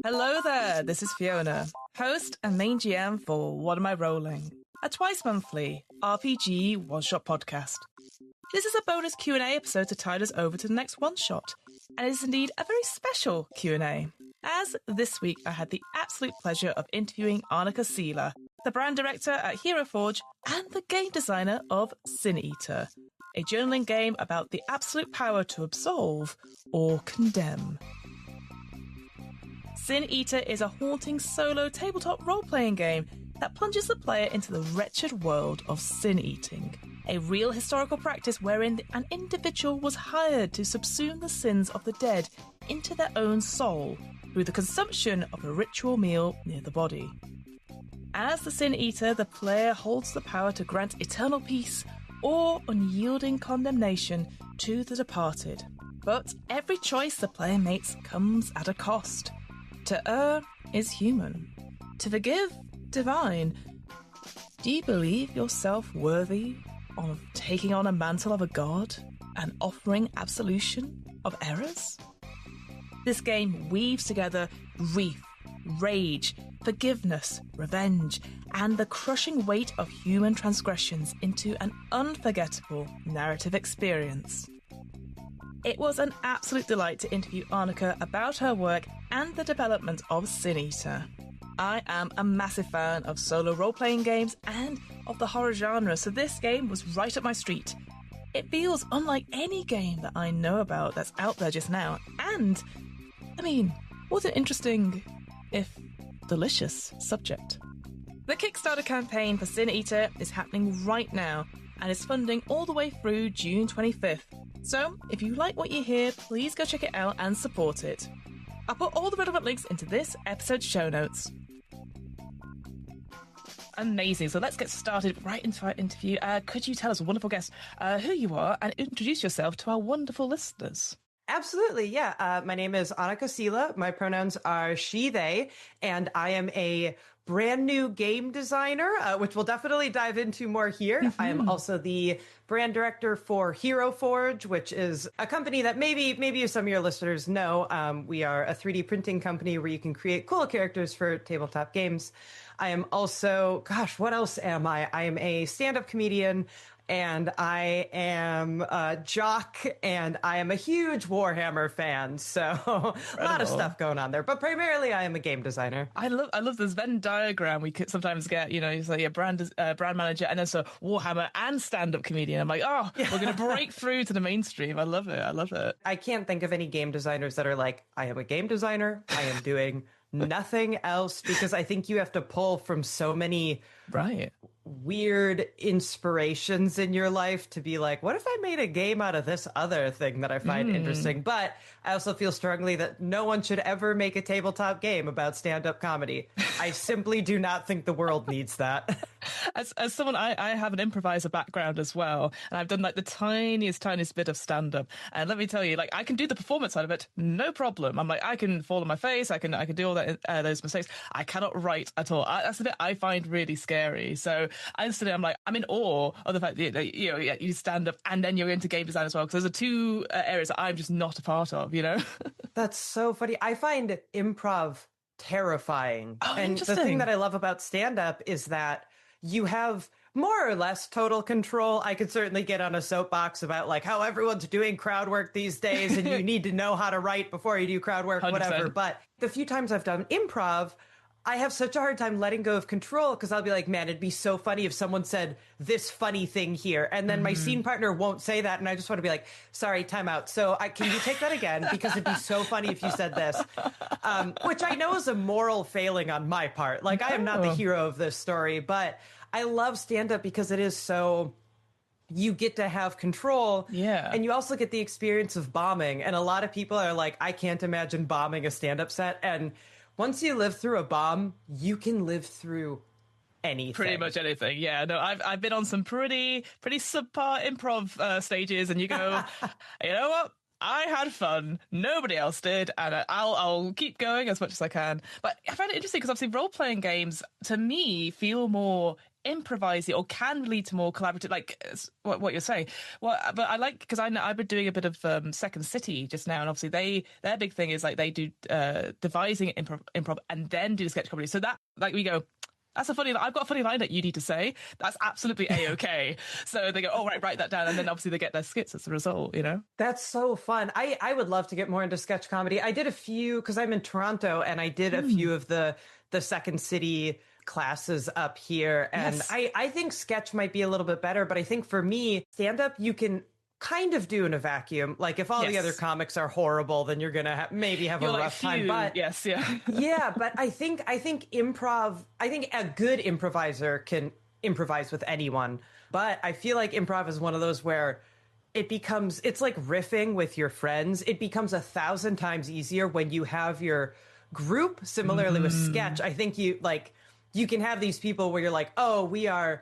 Hello there, this is Fiona, host and main GM for What Am I Rolling, a twice-monthly RPG one-shot podcast. This is a bonus Q&A episode to tide us over to the next one-shot, and it is indeed a very special Q&A, as this week I had the absolute pleasure of interviewing Anica Cihla, the brand director at Hero Forge and the game designer of Sin Eater, a journaling game about the absolute power to absolve or condemn. Sin Eater is a haunting solo tabletop role-playing game that plunges the player into the wretched world of sin eating, a real historical practice wherein an individual was hired to subsume the sins of the dead into their own soul through the consumption of a ritual meal near the body. As the Sin Eater, the player holds the power to grant eternal peace or unyielding condemnation to the departed. But every choice the player makes comes at a cost. To err is human. To forgive, divine. Do you believe yourself worthy of taking on a mantle of a god and offering absolution of errors? This game weaves together grief, rage, forgiveness, revenge, and the crushing weight of human transgressions into an unforgettable narrative experience. It was an absolute delight to interview Anica about her work and the development of Sin Eater. I am a massive fan of solo role-playing games and of the horror genre, so this game was right up my street. It feels unlike any game that I know about that's out there just now, and, I mean, what an interesting, if delicious, subject. The Kickstarter campaign for Sin Eater is happening right now, and is funding all the way through June 25th. So, if you like what you hear, please go check it out and support it. I'll put all the relevant links into this episode's show notes. Amazing. So let's get started right into our interview. Could you tell us, wonderful guest, who you are and introduce yourself to our wonderful listeners? Absolutely, yeah. My name is Anica Cihla. My pronouns are she, they, and I am a brand new game designer, which we'll definitely dive into more here. I am also the brand director for Hero Forge, which is a company that maybe some of your listeners know. We are a 3D printing company where you can create cool characters for tabletop games. I am also, what else am I? I am a stand-up comedian, and I am a jock, and I am a huge Warhammer fan. So a lot of stuff going on there. But primarily, I am a game designer. I love this Venn diagram we could sometimes get. You know, it's like a brand manager, and then so Warhammer and stand-up comedian. I'm like, we're going to break through to the mainstream. I love it. I can't think of any game designers that are like, I am a game designer. I am doing nothing else, because I think you have to pull from so many weird inspirations in your life to be like, what if I made a game out of this other thing that I find interesting? But I also feel strongly that no one should ever make a tabletop game about stand-up comedy. I simply do not think the world needs that. As someone, I have an improviser background as well, and I've done like the tiniest bit of stand-up. And let me tell you, like, I can do the performance side of it, no problem. I'm like, I can fall on my face, I can do all that, those mistakes. I cannot write at all. That's the bit I find really scary. So instantly, I'm in awe of the fact that you stand up and then you're into game design as well, because those are two areas that I'm just not a part of. You know, that's so funny. I find improv terrifying, and the thing that I love about stand-up is that you have more or less total control. I could certainly get on a soapbox about like how everyone's doing crowd work these days and you need to know how to write before you do crowd work, 100%. Whatever. But the few times I've done improv, I have such a hard time letting go of control, because I'll be like, man, it'd be so funny if someone said this funny thing here. And then my scene partner won't say that. And I just want to be like, sorry, time out. So can you take that again? Because it'd be so funny if you said this, which I know is a moral failing on my part. Like, I am not the hero of this story, but I love stand-up because it is so, you get to have control. Yeah. And you also get the experience of bombing. And a lot of people are like, I can't imagine bombing a stand-up set. And once you live through a bomb, you can live through anything. Pretty much anything. Yeah. No, I've been on some pretty subpar improv stages, and you go, you know what? I had fun. Nobody else did, and I'll keep going as much as I can. But I find it interesting because obviously role-playing games, to me, feel more improvising or can lead to more collaborative, like what you're saying. Well, but I like, because I've been doing a bit of Second City just now, and obviously their big thing is like they do devising improv and then do the sketch comedy. So that, like, we go, I've got a funny line that you need to say. That's absolutely A-okay. So they go, oh, right, write that down. And then obviously they get their skits as a result, you know? That's so fun. I would love to get more into sketch comedy. I did a few, because I'm in Toronto, and I did a few of the Second City classes up here. And yes. I think sketch might be a little bit better, but I think for me, stand-up, you can kind of do in a vacuum. Like if all the other comics are horrible, then you're gonna maybe have a rough time. But yeah, but I think improv. I think a good improviser can improvise with anyone. But I feel like improv is one of those where it's like riffing with your friends. It becomes 1,000 times easier when you have your group. Similarly with sketch, I think you can have these people where you're like, oh, we are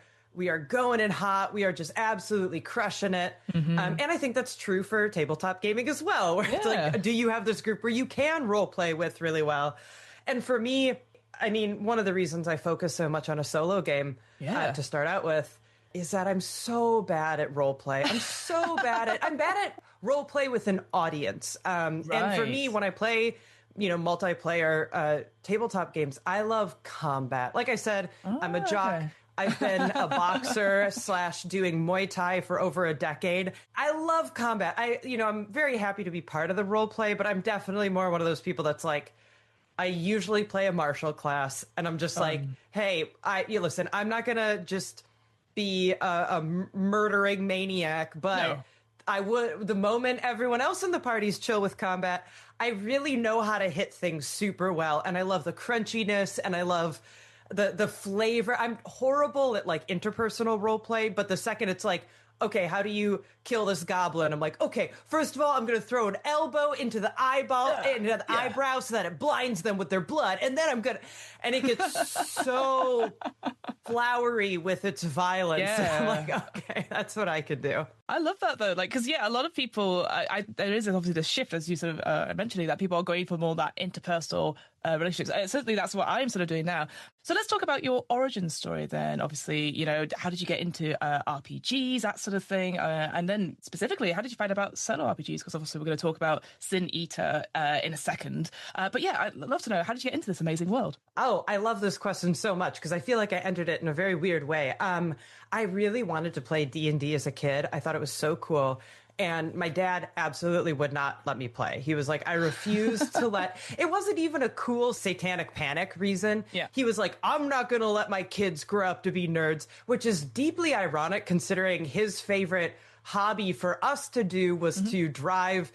going in hot. We are just absolutely crushing it. And I think that's true for tabletop gaming as well. Where it's like, do you have this group where you can role play with really well? And for me, I mean, one of the reasons I focus so much on a solo game to start out with is that I'm so bad at role play. I'm bad at role play with an audience. And for me, when I play, multiplayer tabletop games, I love combat. Like I said, I'm a jock. Okay. I've been a boxer / doing Muay Thai for over a decade. I love combat. I'm very happy to be part of the role play, but I'm definitely more one of those people that's like, I usually play a martial class, and I'm just like, hey, listen, I'm not gonna just be a murdering maniac, but I would, the moment everyone else in the party's chill with combat, I really know how to hit things super well, and I love the crunchiness, and I love the flavor. I'm horrible at like interpersonal role play, but the second it's like, okay, how do you kill this goblin? I'm like, okay, first of all, I'm going to throw an elbow into the into the eyebrow so that it blinds them with their blood. And then and it gets so flowery with its violence. Yeah. I'm like, okay, that's what I could do. I love that though. Like, cause a lot of people, there is obviously this shift, as you sort of mentioning, that people are going for more that interpersonal relationships. Certainly that's what I'm sort of doing now. So let's talk about your origin story then. Obviously, how did you get into RPGs, that sort of thing? And then specifically, how did you find about solo RPGs? Because obviously we're going to talk about Sin Eater in a second. But yeah, I'd love to know, how did you get into this amazing world? Oh, I love this question so much because I feel like I entered it in a very weird way. I really wanted to play D&D as a kid. I thought it was so cool. And my dad absolutely would not let me play. He was like, I refuse to it wasn't even a cool satanic panic reason. Yeah. He was like, I'm not going to let my kids grow up to be nerds, which is deeply ironic considering his favorite hobby for us to do was to drive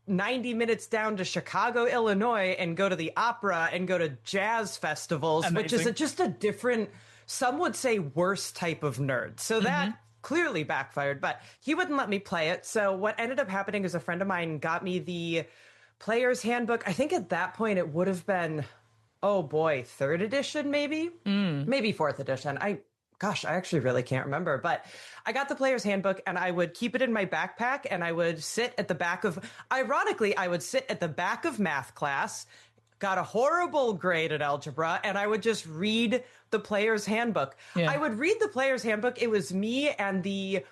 90 minutes down to Chicago, Illinois and go to the opera and go to jazz festivals, which is just a different, some would say worse type of nerd. So that clearly backfired, but he wouldn't let me play it. So what ended up happening is a friend of mine got me the player's handbook. I think at that point it would have been, oh boy, 3rd edition, maybe 4th edition. I actually really can't remember, but I got the player's handbook and I would keep it in my backpack and I would sit at the back of, ironically, I would sit at the back of math class, got a horrible grade at algebra, and I would just read the player's handbook. Yeah. I would read the player's handbook. It was me and the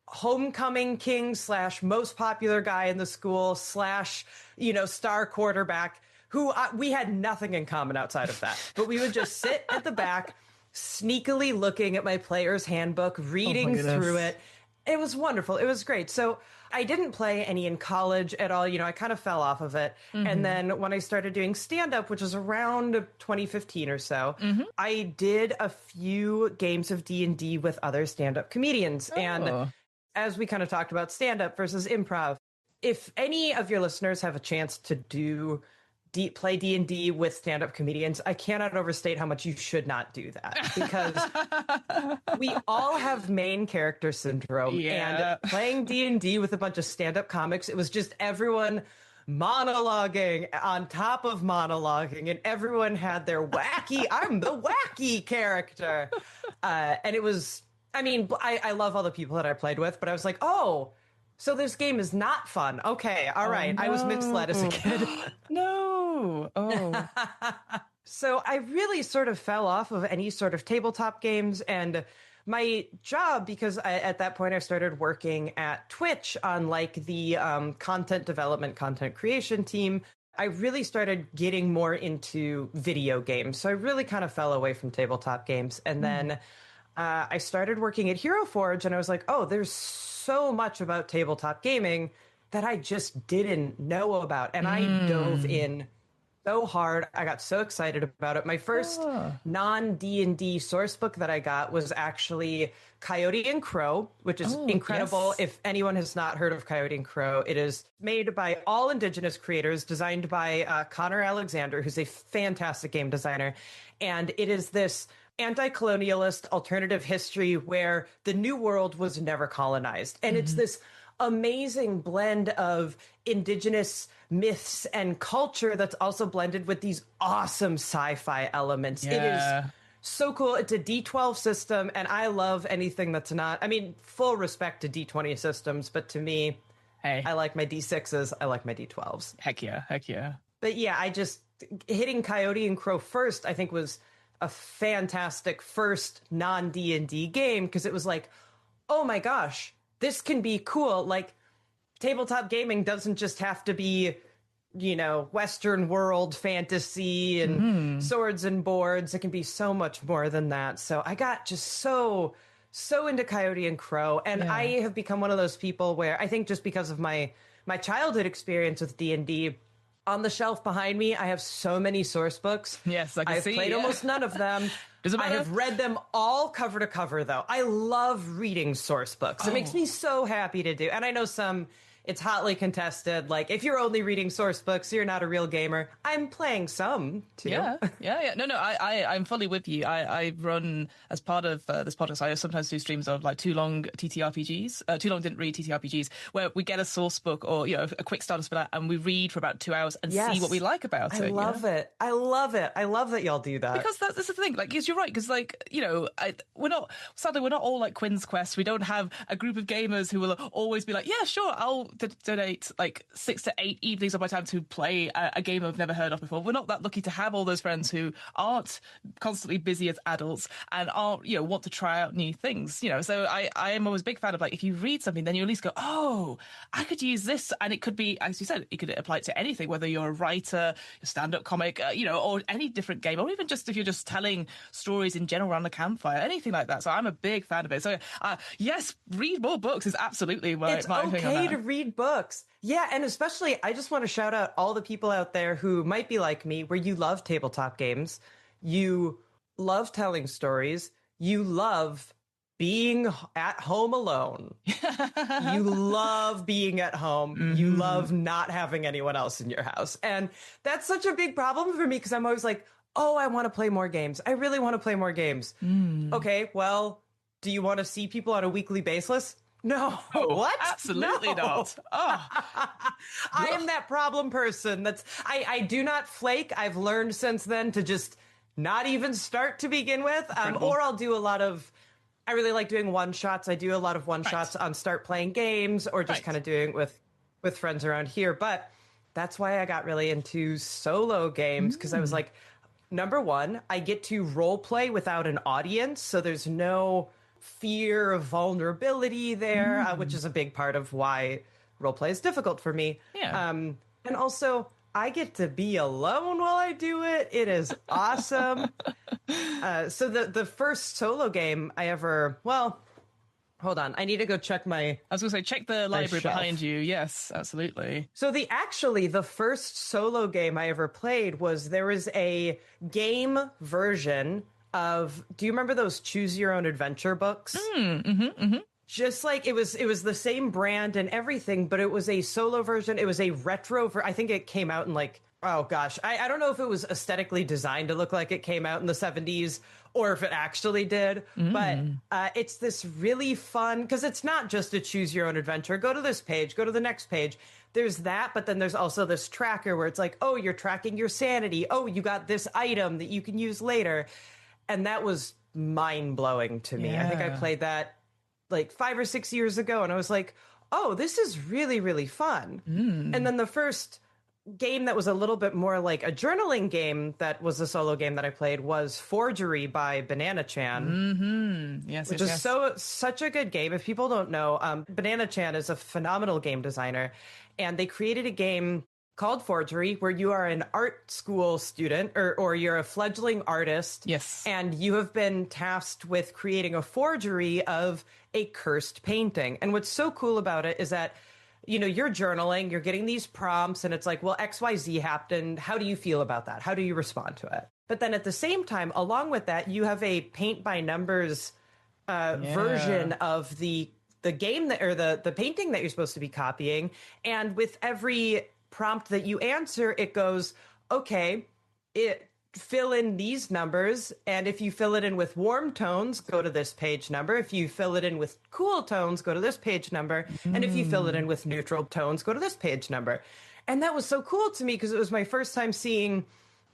homecoming king / most popular guy in the school / star quarterback who we had nothing in common outside of that. But we would just sit at the back, sneakily looking at my player's handbook, reading through it. It was wonderful. It was great. So I didn't play any in college at all. I kind of fell off of it. And then when I started doing stand-up, which was around 2015 or so, I did a few games of D&D with other stand-up comedians. Oh. And as we kind of talked about stand-up versus improv, if any of your listeners have a chance to play D&D with stand-up comedians, I cannot overstate how much you should not do that because we all have main character syndrome. Yeah. And playing D&D with a bunch of stand-up comics, it was just everyone monologuing on top of monologuing, and everyone had their wacky, I'm the wacky character. And it was, I love all the people that I played with, but I was like, oh, So this game is not fun. Okay, all right. No. I was misled as a kid. No. Oh. So I really sort of fell off of any sort of tabletop games, and my job, because at that point I started working at Twitch on like the content development, content creation team, I really started getting more into video games. So I really kind of fell away from tabletop games. And then I started working at Hero Forge, and I was like, oh, there's so much about tabletop gaming that I just didn't know about. And I dove in so hard. I got so excited about it. My first non-D&D source book that I got was actually Coyote and Crow, which is incredible. Yes. If anyone has not heard of Coyote and Crow, it is made by all Indigenous creators, designed by Connor Alexander, who's a fantastic game designer. And it is this anti-colonialist alternative history where the New World was never colonized. And it's this amazing blend of Indigenous myths and culture that's also blended with these awesome sci-fi elements. It is so cool. It's a D12 system, and I love anything that's not, I mean, full respect to D20 systems, but to me, I like my D6s, I like my D12s. Heck yeah. But yeah, I just, hitting Coyote and Crow first, I think was a fantastic first non-D&D game, because it was like, oh my gosh, this can be cool. Like, tabletop gaming doesn't just have to be, you know, Western world fantasy and swords and boards. It can be so much more than that. So I got just so into Coyote and Crow. And I have become one of those people where I think just because of my childhood experience with D&D, on the shelf behind me, I have so many source books. Yes, I can see. I've played almost none of them. I have read them all cover to cover, though. I love reading source books. It makes me so happy to do. And I know it's hotly contested. Like, if you're only reading source books, you're not a real gamer. I'm playing some, too. Yeah. No, I'm fully with you. I run, as part of this podcast, I sometimes do streams of, like, too long TTRPGs, too long didn't read TTRPGs, where we get a source book or, you know, a quick starter for that, and we read for about 2 hours and see what we like about it. I love it. I love that y'all do that. Because that's the thing. Like, because you're right. Because, like, you know, we're not all like Quinn's Quest. We don't have a group of gamers who will always be like, yeah, sure, I'll donate like 6 to 8 evenings of my time to play a game I've never heard of before. We're not that lucky to have all those friends who aren't constantly busy as adults and aren't, you know, want to try out new things, you know. So I am always a big fan of, like, if you read something, then you at least go, oh, I could use this. And it could be, as you said, it could apply to anything, whether you're a writer, a stand-up comic, you know, or any different game, or even just if you're just telling stories in general around the campfire, anything like that. So I'm a big fan of it. So yes, read more books is absolutely my thing on that. It's okay to read books. Yeah, and especially, I just want to shout out all the people out there who might be like me, where you love tabletop games, you love telling stories, you love being at home alone. You love being at home. You love not having anyone else in your house. And that's such a big problem for me, because I'm always like, oh, I want to play more games. I really want to play more games. Okay, well, do you want to see people on a weekly basis? No. What? Absolutely not. Oh. I am that problem person. I do not flake. I've learned since then to just not even start to begin with. Or I'll do a lot of, I really like doing one-shots. I do a lot of one-shots on Start Playing Games, or just kind of doing it with friends around here. But that's why I got really into solo games, because I was like, number one, I get to role play without an audience. So there's no fear of vulnerability there, which is a big part of why roleplay is difficult for me. Yeah. And also, I get to be alone while I do it. It is awesome. So the first solo game I ever, well, hold on, I need to go check I was going to say, check the library behind you. Yes, absolutely. So the first solo game I ever played there was a game version of, do you remember those Choose Your Own Adventure books? Just like, it was the same brand and everything, but it was a solo version. It was a retro, I think it came out in like, oh gosh, I don't know if it was aesthetically designed to look like it came out in the 70s or if it actually did, but it's this really fun, because it's not just a Choose Your Own Adventure. Go to this page, go to the next page. There's that, but then there's also this tracker where it's like, oh, you're tracking your sanity. Oh, you got this item that you can use later. And that was mind-blowing to me. I think I played that like 5 or 6 years ago, and I was like, oh, this is really, really fun. And then the first game that was a little bit more like a journaling game that was a solo game that I played was Forgery by Banana Chan. Yes, which is such a good game. If people don't know, Banana Chan is a phenomenal game designer, and they created a game called Forgery where you are an art school student or you're a fledgling artist. Yes. And you have been tasked with creating a forgery of a cursed painting. And what's so cool about it is that you're journaling, you're getting these prompts, and it's like, well, XYZ happened. How do you feel about that? How do you respond to it? But then at the same time, along with that, you have a paint by numbers version of the game the painting that you're supposed to be copying. And with every prompt that you answer, it goes, okay, fill in these numbers, and if you fill it in with warm tones, go to this page number. If you fill it in with cool tones, go to this page number. And if you fill it in with neutral tones, go to this page number. And that was so cool to me because it was my first time seeing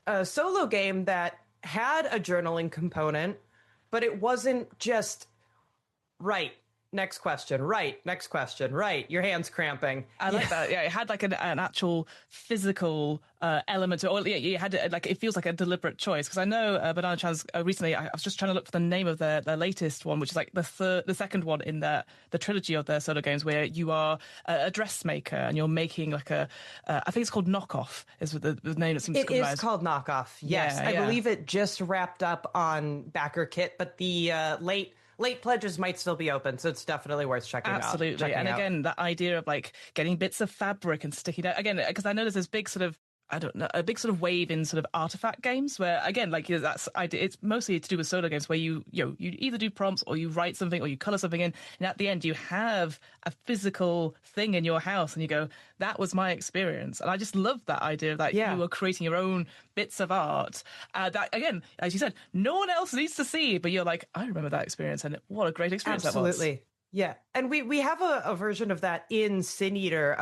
a solo game that had a journaling component, but it wasn't just right. Next question, right. Next question, right. Your hand's cramping. I like that. Yeah, it had like an actual physical element to it. Or, yeah, you had like it feels like a deliberate choice. Because I know Banana Chan's recently, I was just trying to look for the name of their latest one, which is like the second one in the trilogy of their solo games, where you are a dressmaker and you're making like I think it's called Knockoff is the name that seems to come It is called Knockoff. Yes, yeah, I believe it just wrapped up on Backer Kit, but the late pledges might still be open, so it's definitely worth checking out. Absolutely. And again, that idea of like getting bits of fabric and sticking it again, because I know there's this big sort of, I don't know, a big sort of wave in sort of artifact games where, again, like that's idea. It's mostly to do with solo games where you either do prompts or you write something or you color something in, and at the end you have a physical thing in your house, and you go, "That was my experience." And I just love that idea that you were creating your own bits of art. That again, as you said, no one else needs to see, but you're like, "I remember that experience, and what a great experience that was." Absolutely. Yeah, and we have a version of that in Sin Eater,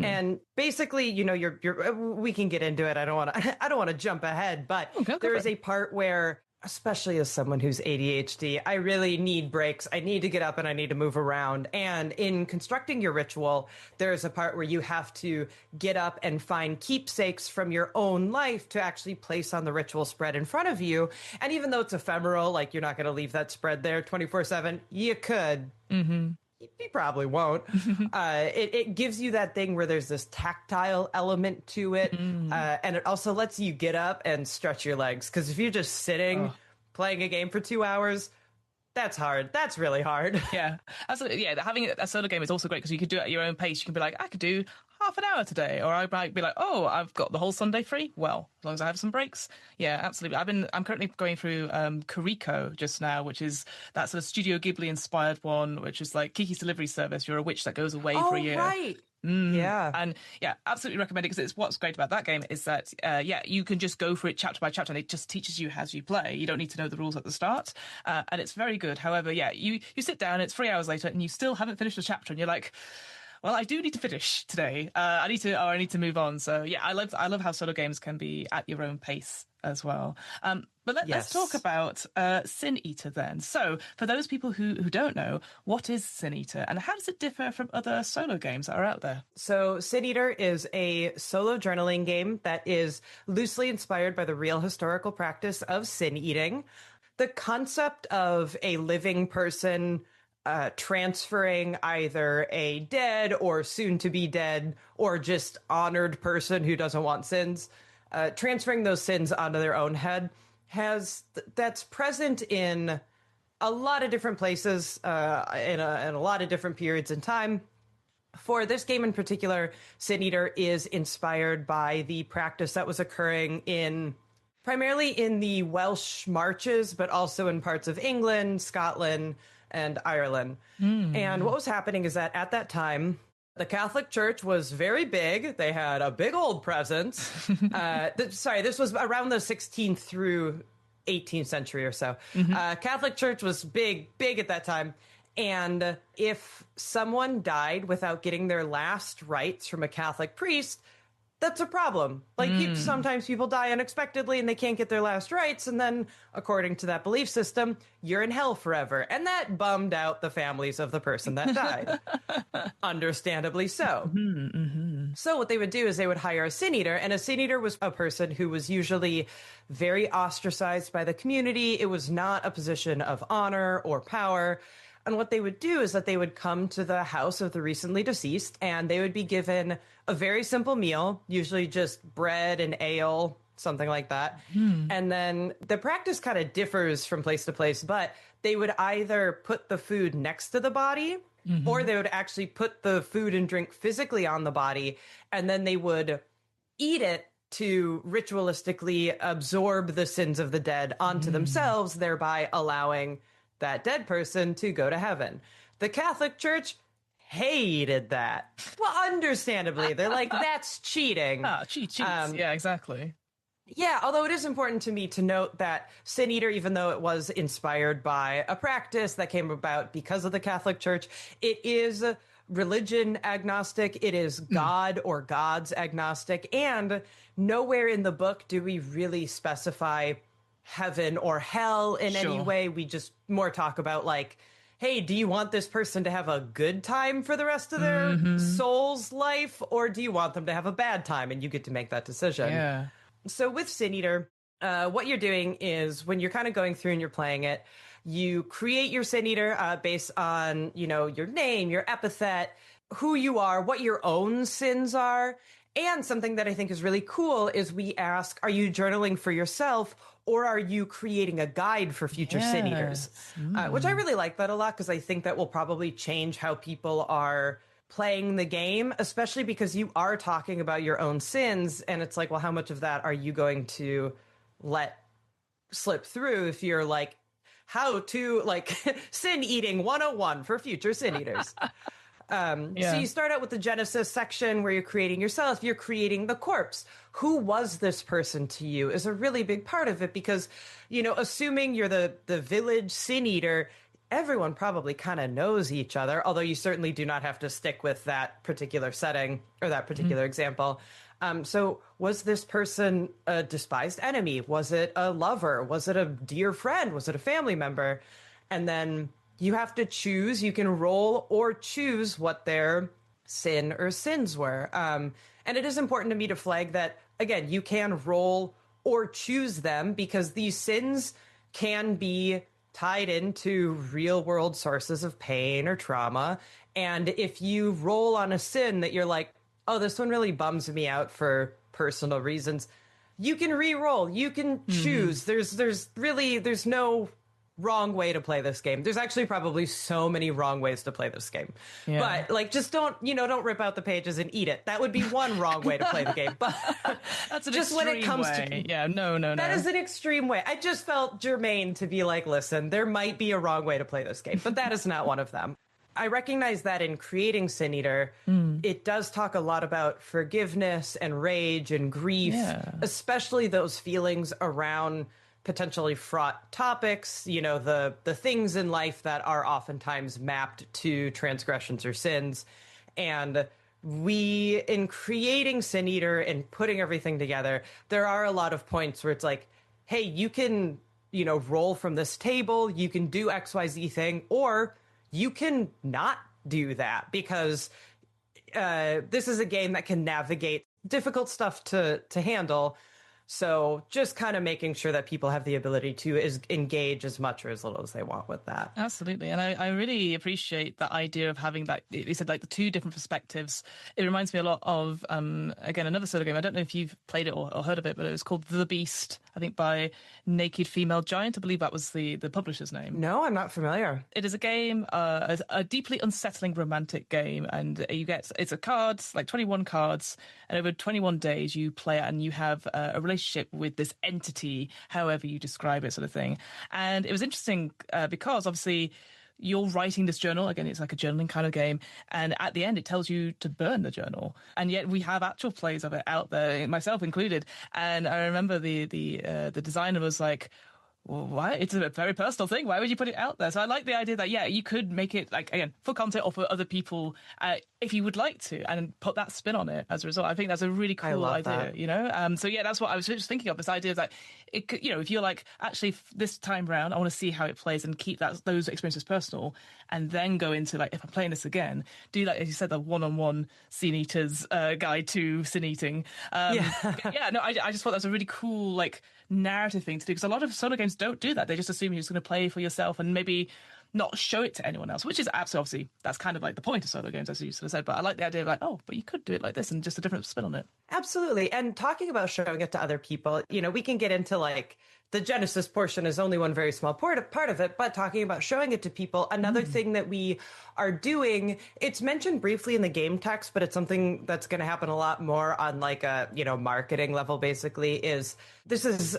and basically, you're we can get into it. I don't want to jump ahead, but there is a part where, especially as someone who's ADHD, I really need breaks. I need to get up and I need to move around. And in constructing your ritual, there's a part where you have to get up and find keepsakes from your own life to actually place on the ritual spread in front of you. And even though it's ephemeral, like you're not going to leave that spread there 24/7, you could. Mm-hmm. You probably won't. It gives you that thing where there's this tactile element to it. And it also lets you get up and stretch your legs. Because if you're just sitting playing a game for 2 hours, that's hard. That's really hard. Yeah, absolutely. Yeah, having a solo game is also great because you can do it at your own pace. You can be like, I could do half an hour today, or I might be like, oh, I've got the whole Sunday free. Well, as long as I have some breaks. Yeah, absolutely. I'm currently going through Kuriko just now, which is that sort of Studio Ghibli inspired one, which is like Kiki's Delivery Service. You're a witch that goes away for a year. Right. Yeah. And yeah, absolutely recommend it because it's what's great about that game is that, you can just go for it chapter by chapter and it just teaches you as you play. You don't need to know the rules at the start. And it's very good. However, you sit down, it's 3 hours later and you still haven't finished the chapter and you're like, well, I do need to finish today. I need to move on. So yeah, I love how solo games can be at your own pace as well. But let's talk about Sin Eater then. So for those people who don't know, what is Sin Eater and how does it differ from other solo games that are out there? So Sin Eater is a solo journaling game that is loosely inspired by the real historical practice of sin eating. The concept of a living person transferring either a dead or soon to be dead or just honored person who doesn't want sins, transferring those sins onto their own head that's present in a lot of different places, in a lot of different periods in time. For this game in particular, Sin Eater is inspired by the practice that was occurring primarily in the Welsh marches, but also in parts of England, Scotland, and Ireland. And what was happening is that at that time, the Catholic Church was very big. They had a big old presence. This was around the 16th through 18th century or so. Catholic Church was big at that time. And if someone died without getting their last rites from a Catholic priest, that's a problem. Like, sometimes people die unexpectedly and they can't get their last rites. And then, according to that belief system, you're in hell forever. And that bummed out the families of the person that died. Understandably so. So what they would do is they would hire a sin eater. And a sin eater was a person who was usually very ostracized by the community. It was not a position of honor or power. And what they would do is that they would come to the house of the recently deceased and they would be given a very simple meal, usually just bread and ale, something like that. And then the practice kind of differs from place to place, but they would either put the food next to the body or they would actually put the food and drink physically on the body. And then they would eat it to ritualistically absorb the sins of the dead onto themselves, thereby allowing that dead person to go to heaven. The Catholic Church hated that. Well, understandably. They're like, that's cheating. Cheats. Yeah, exactly. Yeah, although it is important to me to note that Sin Eater, even though it was inspired by a practice that came about because of the Catholic Church, it is religion agnostic. It is God or gods agnostic. And nowhere in the book do we really specify heaven or hell in any way. We just more talk about like, hey, do you want this person to have a good time for the rest of their soul's life, or do you want them to have a bad time? And you get to make that decision. Yeah. So with Sin Eater, what you're doing is when you're kind of going through and you're playing it, you create your Sin Eater based on, your name, your epithet, who you are, what your own sins are. And something that I think is really cool is we ask, are you journaling for yourself or are you creating a guide for future Sin Eaters? Which I really like that a lot because I think that will probably change how people are playing the game, especially because you are talking about your own sins. And it's like, well, how much of that are you going to let slip through if you're like, how to like sin eating 101 for future Sin Eaters? So you start out with the Genesis section where you're creating yourself, you're creating the corpse. Who was this person to you is a really big part of it because, assuming you're the village Sin Eater, everyone probably kind of knows each other, although you certainly do not have to stick with that particular setting or that particular example. So was this person a despised enemy? Was it a lover? Was it a dear friend? Was it a family member? And then you have to choose. You can roll or choose what their sin or sins were. And it is important to me to flag that, again, you can roll or choose them because these sins can be tied into real world sources of pain or trauma. And if you roll on a sin that you're like, oh, this one really bums me out for personal reasons, you can re-roll. You can choose. There's no wrong way to play this game. There's actually probably so many wrong ways to play this game. Yeah. But just don't rip out the pages and eat it. That would be one wrong way to play the game. But that's an just when it comes way. No. That is an extreme way. I just felt germane to be like, listen, there might be a wrong way to play this game, but that is not one of them. I recognize that in creating Sin Eater, it does talk a lot about forgiveness and rage and grief, especially those feelings around potentially fraught topics, the things in life that are oftentimes mapped to transgressions or sins. And we, in creating Sin Eater and putting everything together, there are a lot of points where it's like, hey, you can, roll from this table, you can do XYZ thing, or you can not do that because this is a game that can navigate difficult stuff to handle. So just kind of making sure that people have the ability to engage as much or as little as they want with that. Absolutely. And I really appreciate that idea of having that, you said, like the two different perspectives. It reminds me a lot of, again, another solo game. I don't know if you've played it or heard of it, but it was called The Beast, I think by Naked Female Giant. I believe that was the publisher's name. No, I'm not familiar. It is a game, a deeply unsettling romantic game. And it's a cards, like 21 cards. And over 21 days, you play it and you have a relationship with this entity, however you describe it, sort of thing. And it was interesting because obviously you're writing this journal. Again, it's like a journaling kind of game. And at the end, it tells you to burn the journal. And yet we have actual plays of it out there, myself included. And I remember the designer was like, well, why? It's a very personal thing. Why would you put it out there? So I like the idea that, yeah, you could make it, like, again, for content or for other people, if you would like to, and put that spin on it as a result. I think that's a really cool idea, you know? So yeah, that's what I was just thinking of, this idea of that, it could, you know, if you're like, actually, this time round, I want to see how it plays and keep those experiences personal, and then go into, like, if I'm playing this again, do, like, as you said, the one-on-one Sin Eater's guide to sin eating. Yeah, no, I just thought that was a really cool, like, narrative thing to do, because a lot of solo games don't do that. They just assume you're just going to play for yourself and maybe not show it to anyone else, which is absolutely, obviously, that's kind of like the point of solo games, as you sort of said. But I like the idea of, like, oh, but you could do it like this and just a different spin on it. Absolutely. And talking about showing it to other people, you know, we can get into, like, the Genesis portion is only one very small part of it, but talking about showing it to people, another thing that we are doing, it's mentioned briefly in the game text, but it's something that's going to happen a lot more on, like, a, you know, marketing level, basically, is this is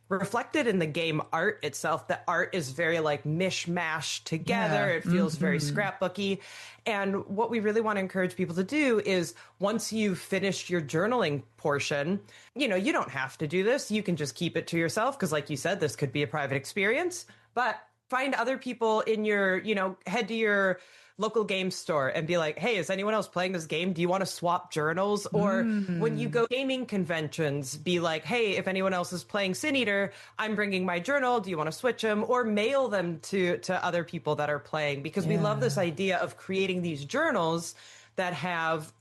reflected in the game art itself. The art is very, like, mishmash together. It feels very scrapbooky. And what we really want to encourage people to do is, once you've finished your journaling portion, you know, you don't have to do this. You can just keep it to yourself, because, like you said, this could be a private experience. But find other people in your, you know, head to your local game store and be like, hey, is anyone else playing this game? Do you want to swap journals? Or when you go gaming conventions, be like, hey, if anyone else is playing Sin Eater, I'm bringing my journal. Do you want to switch them? Or mail them to other people that are playing, because we love this idea of creating these journals that have,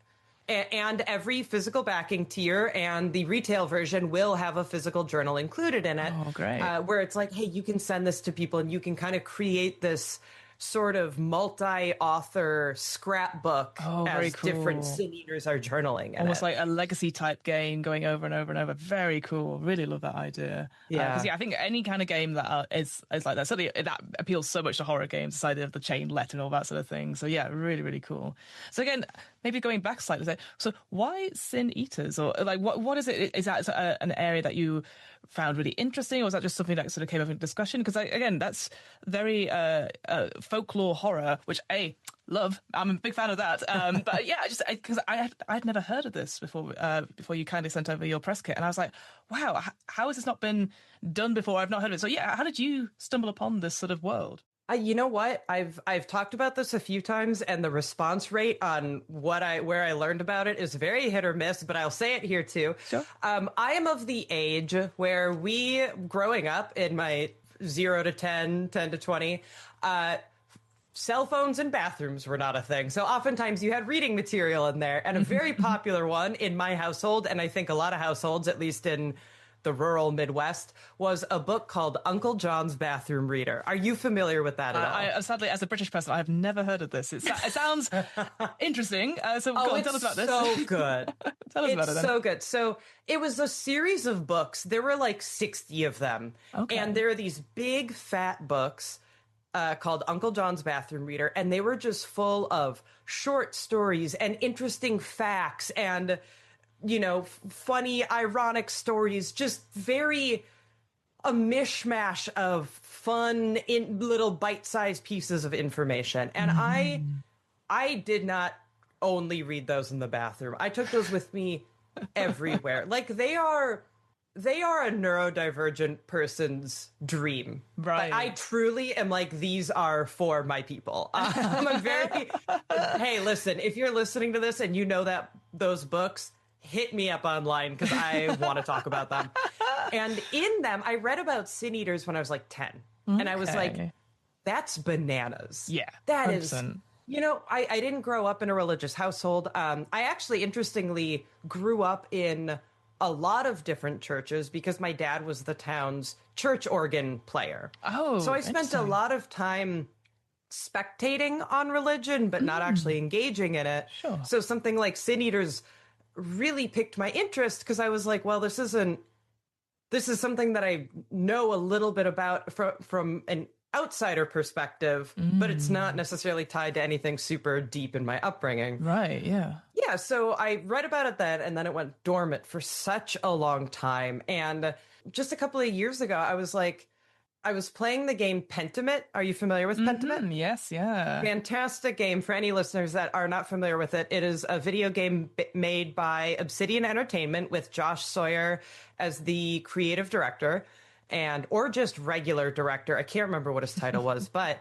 and every physical backing tier and the retail version will have a physical journal included in it. Oh, great. Where it's like, hey, you can send this to people and you can kind of create this sort of multi-author scrapbook as different Sin Eaters are journaling. Almost like a legacy type game going over and over and over. Very cool. Really love that idea. Because I think any kind of game that is like that, certainly that appeals so much to horror games, the idea of the chain let and all that sort of thing. So yeah, really, really cool. So again, maybe going back slightly, so why Sin Eaters? Or like, what is it? Is that an area that you found really interesting, or was that just something that sort of came up in discussion? Because again, that's very folklore horror, which love. I'm a big fan of that. But yeah, because I'd never heard of this before you kindly sent over your press kit, and I was like, wow, how has this not been done before? I've not heard of it. So yeah, how did you stumble upon this sort of world? You know what? I've talked about this a few times, and the response rate on where I learned about it is very hit or miss, but I'll say it here too. Sure. I am of the age where growing up in my 0 to 10 to 20, cell phones in bathrooms were not a thing. So oftentimes you had reading material in there, and a very popular one in my household, and I think a lot of households, at least in the rural Midwest, was a book called Uncle John's Bathroom Reader. Are you familiar with that at all? Sadly, as a British person, I've never heard of this. It sounds interesting. So go on, tell us about this. So good. Tell us about it then. It's so good. So it was a series of books. There were like 60 of them. Okay. And there are these big fat books called Uncle John's Bathroom Reader, and they were just full of short stories and interesting facts and, you know, funny, ironic stories, just a mishmash of fun in little bite-sized pieces of information. And I did not only read those in the bathroom. I took those with me everywhere. Like, they are a neurodivergent person's dream. Right. I truly am like, these are for my people. I'm a very, hey, listen, if you're listening to this and you know that those books, hit me up online, because I want to talk about them. And in them, I read about Sin Eaters when I was like 10. Okay. And I was like, that's bananas. Yeah. That 100%. Is, you know, I didn't grow up in a religious household. I actually, interestingly, grew up in a lot of different churches because my dad was the town's church organ player. Oh, so I spent a lot of time spectating on religion, but not actually engaging in it. Sure. So something like Sin Eaters really piqued my interest, because I was like, well, this is something that I know a little bit about from an outsider perspective, but it's not necessarily tied to anything super deep in my upbringing. Right, yeah. Yeah, so I read about it then, and then it went dormant for such a long time. And just a couple of years ago, I was playing the game Pentiment. Are you familiar with Pentiment? Yes, yeah. Fantastic game. For any listeners that are not familiar with it, it is a video game made by Obsidian Entertainment with Josh Sawyer as the creative director. or just regular director. I can't remember what his title was, but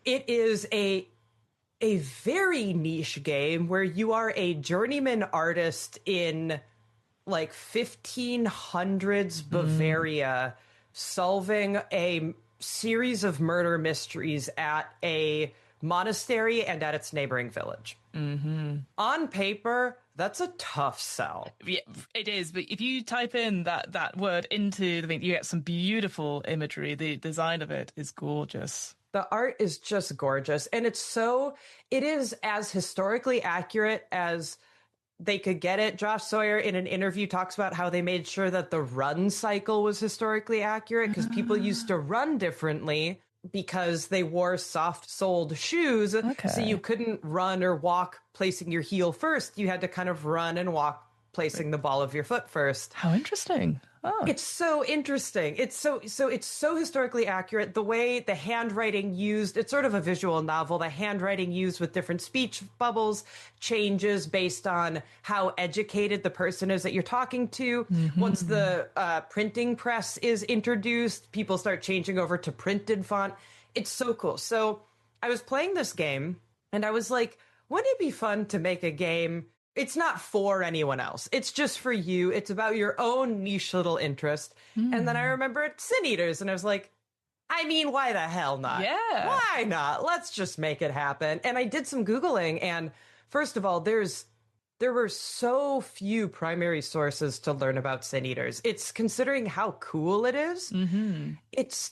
it is a very niche game where you are a journeyman artist in like 1500s Bavaria, solving a series of murder mysteries at a monastery and at its neighboring village. On paper, that's a tough sell. Yeah, it is. But if you type in that word into the thing, you get some beautiful imagery. The design of it is gorgeous. The art is just gorgeous. And it is as historically accurate as they could get it. Josh Sawyer in an interview talks about how they made sure that the run cycle was historically accurate because people used to run differently because they wore soft-soled shoes. Okay. So you couldn't run or walk placing your heel first. You had to kind of run and walk placing the ball of your foot first. How interesting. Oh. It's so interesting. It's so historically accurate. The way the handwriting used, it's sort of a visual novel. The handwriting used with different speech bubbles changes based on how educated the person is that you're talking to. Once the printing press is introduced, people start changing over to printed font. It's so cool. So I was playing this game and I was like, wouldn't it be fun to make a game? It's not for anyone else. It's just for you. It's about your own niche little interest. And then I remembered Sin Eaters, and I was like, I mean, why the hell not? Yeah. Why not? Let's just make it happen. And I did some Googling, and first of all, there were so few primary sources to learn about Sin Eaters. It's considering how cool it is.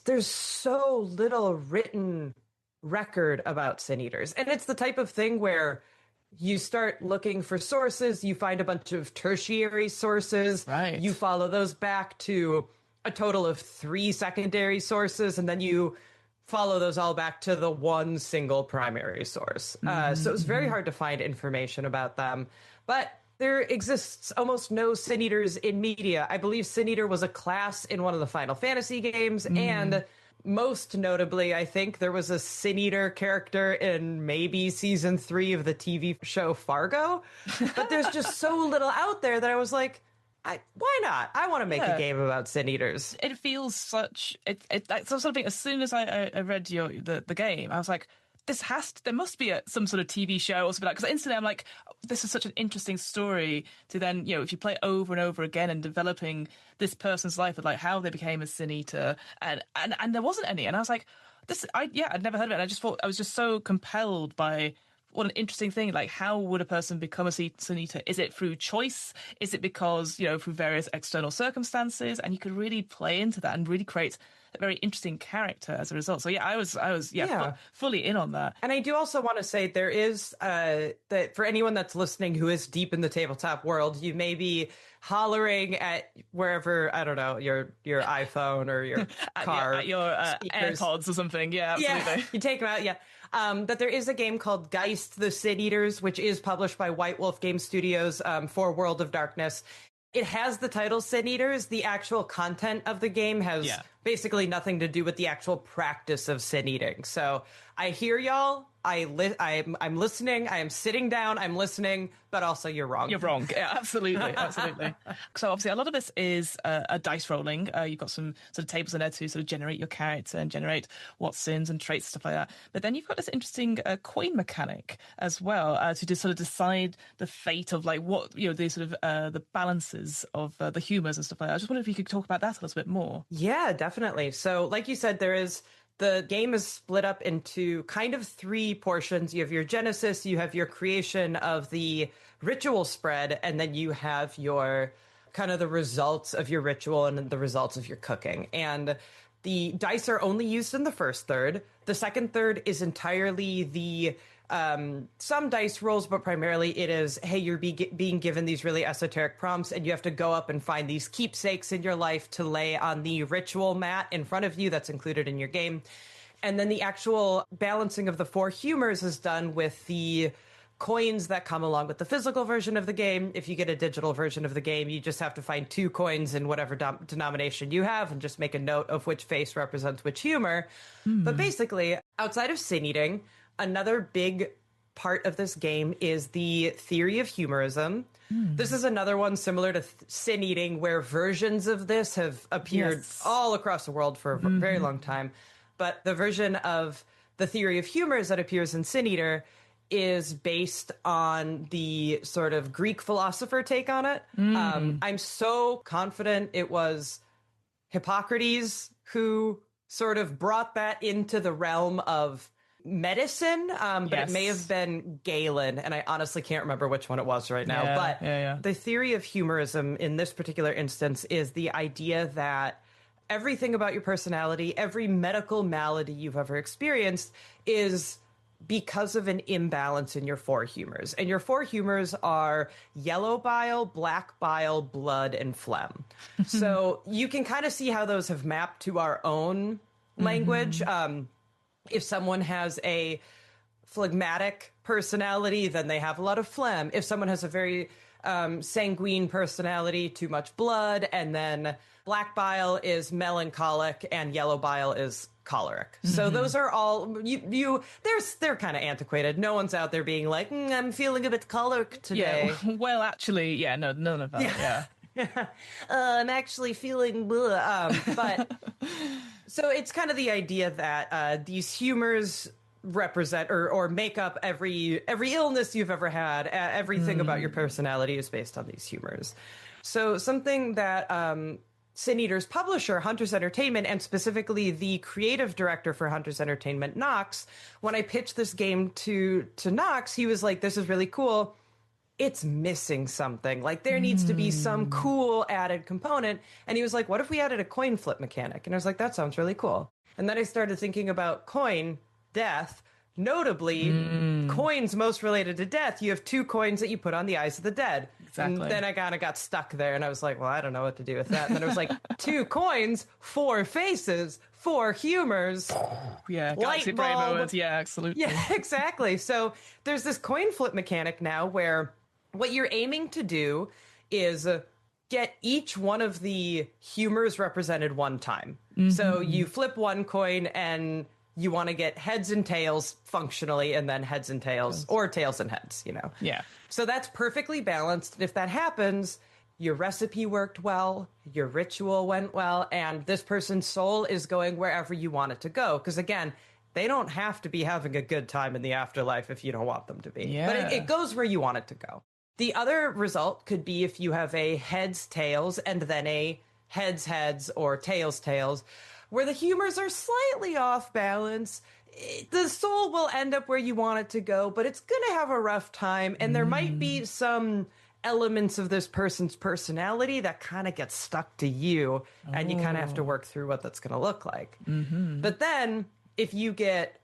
There's so little written record about Sin Eaters. And it's the type of thing where you start looking for sources, you find a bunch of tertiary sources, right. You follow those back to a total of 3 secondary sources, and then you follow those all back to the one single primary source. So it was very hard to find information about them. But there exists almost no Sin Eaters in media. I believe Sin Eater was a class in one of the Final Fantasy games, and most notably, I think there was a Sin Eater character in maybe season 3 of the TV show Fargo. But there's just so little out there that I was like, why not? I want to make a game about Sin Eaters. It feels such... That's sort of thing. As soon as I read the game, I was like, there must be some sort of TV show or something like that. Because instantly I'm like, this is such an interesting story to then, if you play it over and over again and developing this person's life with like how they became a Sin Eater, and there wasn't any. And I was like, I'd never heard of it. And I just thought, I was just so compelled by what an interesting thing. Like, how would a person become a Sin Eater? Is it through choice? Is it because, through various external circumstances? And you could really play into that and really create a very interesting character as a result. So I was fully in on that. And I do also want to say there is that for anyone that's listening who is deep in the tabletop world, you may be hollering at wherever, I don't know, your iPhone or your car, at your AirPods or something. Yeah, absolutely. Yeah, you take them out. Yeah. That there is a game called Geist the Sin Eaters, which is published by White Wolf Game Studios for World of Darkness. It has the title Sin Eaters. The actual content of the game has basically nothing to do with the actual practice of sin eating. So I hear y'all. I'm listening. I am sitting down. I'm listening. But also, you're wrong. You're wrong. Yeah, absolutely. Absolutely. So obviously, a lot of this is a dice rolling. You've got some sort of tables in there to sort of generate your character and generate what sins and traits, stuff like that. But then you've got this interesting coin mechanic as well to just sort of decide the fate of like what, the sort of the balances of the humours and stuff like that. I just wondered if you could talk about that a little bit more. Yeah, definitely. So like you said, the game is split up into kind of 3 portions. You have your genesis, you have your creation of the ritual spread, and then you have your kind of the results of your ritual and the results of your cooking. And the dice are only used in the first third. The second third is entirely the some dice rolls, but primarily it is, hey, you're being given these really esoteric prompts and you have to go up and find these keepsakes in your life to lay on the ritual mat in front of you that's included in your game. And then the actual balancing of the 4 humors is done with the coins that come along with the physical version of the game. If you get a digital version of the game, you just have to find 2 coins in whatever denomination you have and just make a note of which face represents which humor. But basically, outside of sin eating, another big part of this game is the theory of humorism, This is another one similar to sin eating, where versions of this have appeared all across the world for a very long time. But the version of the theory of humors that appears in Sin Eater is based on the sort of Greek philosopher take on it. I'm so confident it was Hippocrates who sort of brought that into the realm of medicine, but it may have been Galen, and I honestly can't remember which one it was right now. But the theory of humorism in this particular instance is the idea that everything about your personality, every medical malady you've ever experienced is because of an imbalance in your four humors. And your four humors are yellow bile, black bile, blood, and phlegm. So you can kind of see how those have mapped to our own language. If someone has a phlegmatic personality, then they have a lot of phlegm. If someone has a very sanguine personality, too much blood, and then black bile is melancholic and yellow bile is choleric. So those are all they're kind of antiquated. No one's out there being like, I'm feeling a bit choleric today. Well, actually, no, none of that. I'm actually feeling but so it's kind of the idea that these humors represent or make up every illness you've ever had. Everything about your personality is based on these humors. So something that Sin Eater's publisher, Hunters Entertainment, and specifically the creative director for Hunters Entertainment, Knox, when I pitched this game to Knox, he was like, this is really cool. It's missing something. Like, there needs to be some cool added component. And he was like, what if we added a coin flip mechanic? And I was like, that sounds really cool. And then I started thinking about coin, death. Notably, coins most related to death. You have two coins that you put on the eyes of the dead. Exactly. And then I kind of got stuck there, and I was like, well, I don't know what to do with that. And then it was like, two coins, four faces, four humors. Yeah, Galaxy Brain moments. Yeah, absolutely. Yeah, exactly. So there's this coin flip mechanic now where what you're aiming to do is get each one of the humors represented one time. So you flip one coin and you want to get heads and tails functionally, and then heads and tails, or tails and heads, Yeah. So that's perfectly balanced. And if that happens, your recipe worked well, your ritual went well, and this person's soul is going wherever you want it to go. Because again, they don't have to be having a good time in the afterlife if you don't want them to be. Yeah. But it goes where you want it to go. The other result could be if you have a heads, tails, and then a heads, or tails, where the humors are slightly off balance. The soul will end up where you want it to go, but it's going to have a rough time. And there might be some elements of this person's personality that kind of get stuck to you. And you kind of have to work through what that's going to look like. But then if you get,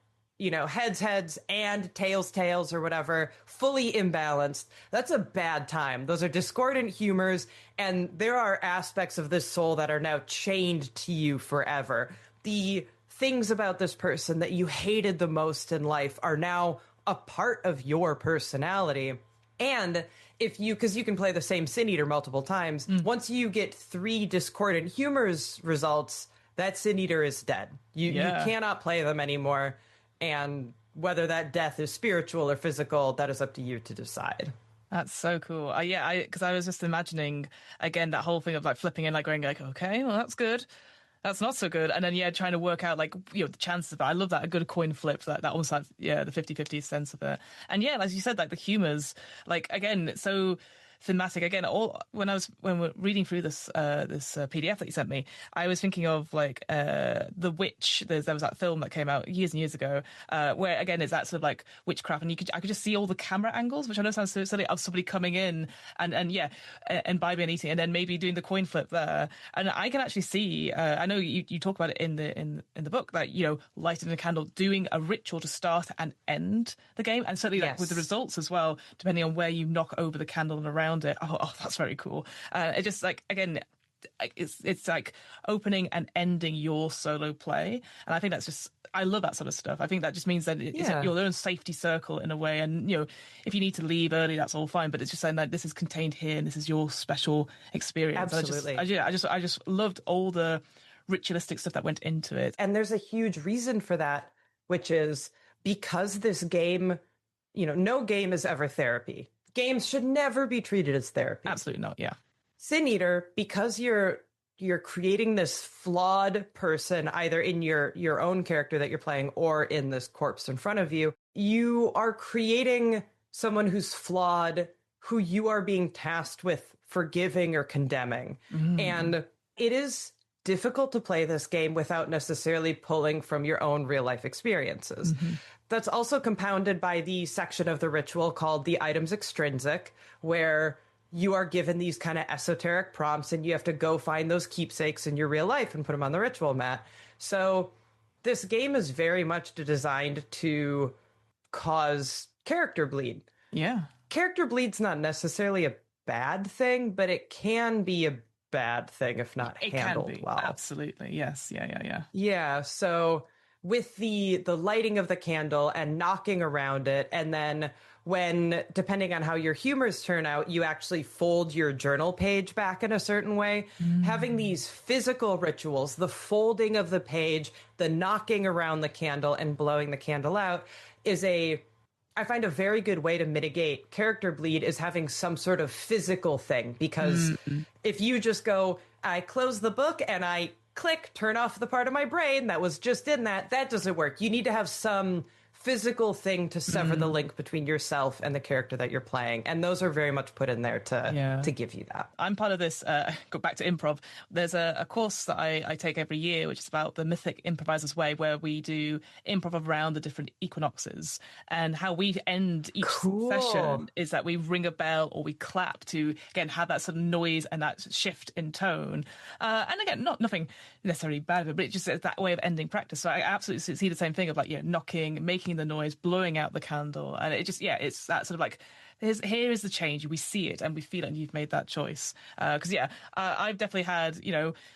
heads, and tails, or whatever, fully imbalanced, that's a bad time. Those are discordant humors, and there are aspects of this soul that are now chained to you forever. The things about this person that you hated the most in life are now a part of your personality. And because you can play the same Sin Eater multiple times, once you get 3 discordant humors results, that Sin Eater is dead. You cannot play them anymore. And whether that death is spiritual or physical, that is up to you to decide. That's so cool. Because I was just imagining, again, that whole thing of like flipping in, like going like, okay, well, that's good. That's not so good. And then, trying to work out like, the chances of it. I love that. A good coin flip, that almost has, the 50-50 sense of it. And as you said, like the humors, like, again, so thematic. Again, when we're reading through this PDF that you sent me, I was thinking of like The Witch. There was that film that came out years and years ago, where again it's that sort of like witchcraft, and I could just see all the camera angles, which I know sounds so silly, of somebody coming in and imbibing and eating, and then maybe doing the coin flip there. And I can actually see. I know you talk about it in the book that lighting a candle, doing a ritual to start and end the game, and certainly like with the results as well, depending on where you knock over the candle and around it. Oh, that's very cool. It just like, again, it's like opening and ending your solo play, and I think that's just, I love that sort of stuff. I think that just means that it's your own safety circle in a way, and if you need to leave early, that's all fine, but it's just saying that this is contained here and this is your special experience. Absolutely. I just loved all the ritualistic stuff that went into it. And there's a huge reason for that, which is because this game, no game is ever therapy. games should never be treated as therapy. Absolutely not. Yeah. Sin Eater, because you're creating this flawed person, either in your own character that you're playing or in this corpse in front of you, you are creating someone who's flawed, who you are being tasked with forgiving or condemning. And it is difficult to play this game without necessarily pulling from your own real life experiences. That's also compounded by the section of the ritual called the items extrinsic, where you are given these kind of esoteric prompts and you have to go find those keepsakes in your real life and put them on the ritual mat. So this game is very much designed to cause character bleed. Yeah. Character bleed's not necessarily a bad thing, but it can be a bad thing if not handled well. Absolutely. Yes. Yeah. Yeah. So with the lighting of the candle and knocking around it, and then when, depending on how your humors turn out, you actually fold your journal page back in a certain way. Having these physical rituals, the folding of the page, the knocking around the candle and blowing the candle out is I find a very good way to mitigate character bleed is having some sort of physical thing. Because if you just go, I close the book and I click, turn off the part of my brain that was just in that doesn't work. You need to have some physical thing to sever the link between yourself and the character that you're playing, and those are very much put in there to give you that. I'm part of this go back to improv. There's a course that I take every year which is about the mythic improviser's way, where we do improv around the different equinoxes, and how we end each session is that we ring a bell or we clap to again have that sort of noise and that shift in tone, and again nothing necessarily bad, but it just is that way of ending practice. So I absolutely see the same thing of like knocking, making the noise, blowing out the candle, and it just it's that sort of like here is the change. We see it and we feel it, and you've made that choice. Because I've definitely had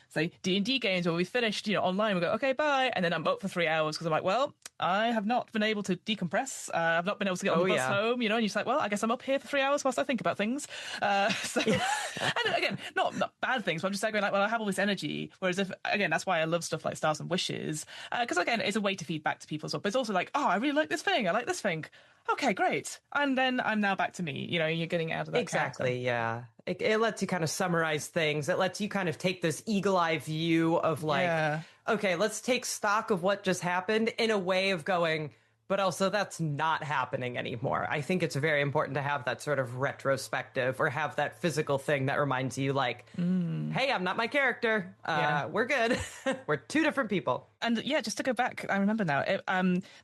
say D&D games where we finished online, we go okay bye, and then I'm up for 3 hours because I'm like, well, I have not been able to decompress. I've not been able to get on the bus home, and you're just like, well, I guess I'm up here for 3 hours whilst I think about things. And again, not bad things, but I'm just like going like, well, I have all this energy. Whereas if again, that's why I love stuff like Stars and Wishes, because again, it's a way to feed back to people as well. But it's also like, oh, I really like this thing. I like this thing. Okay, great. And then I'm now back to me. You're getting out of that. Exactly, character. Yeah. It lets you kind of summarize things. It lets you kind of take this eagle-eye view of like, okay, let's take stock of what just happened in a way of going, but also that's not happening anymore. I think it's very important to have that sort of retrospective or have that physical thing that reminds you like, hey, I'm not my character. We're good. We're two different people. And just to go back, I remember now,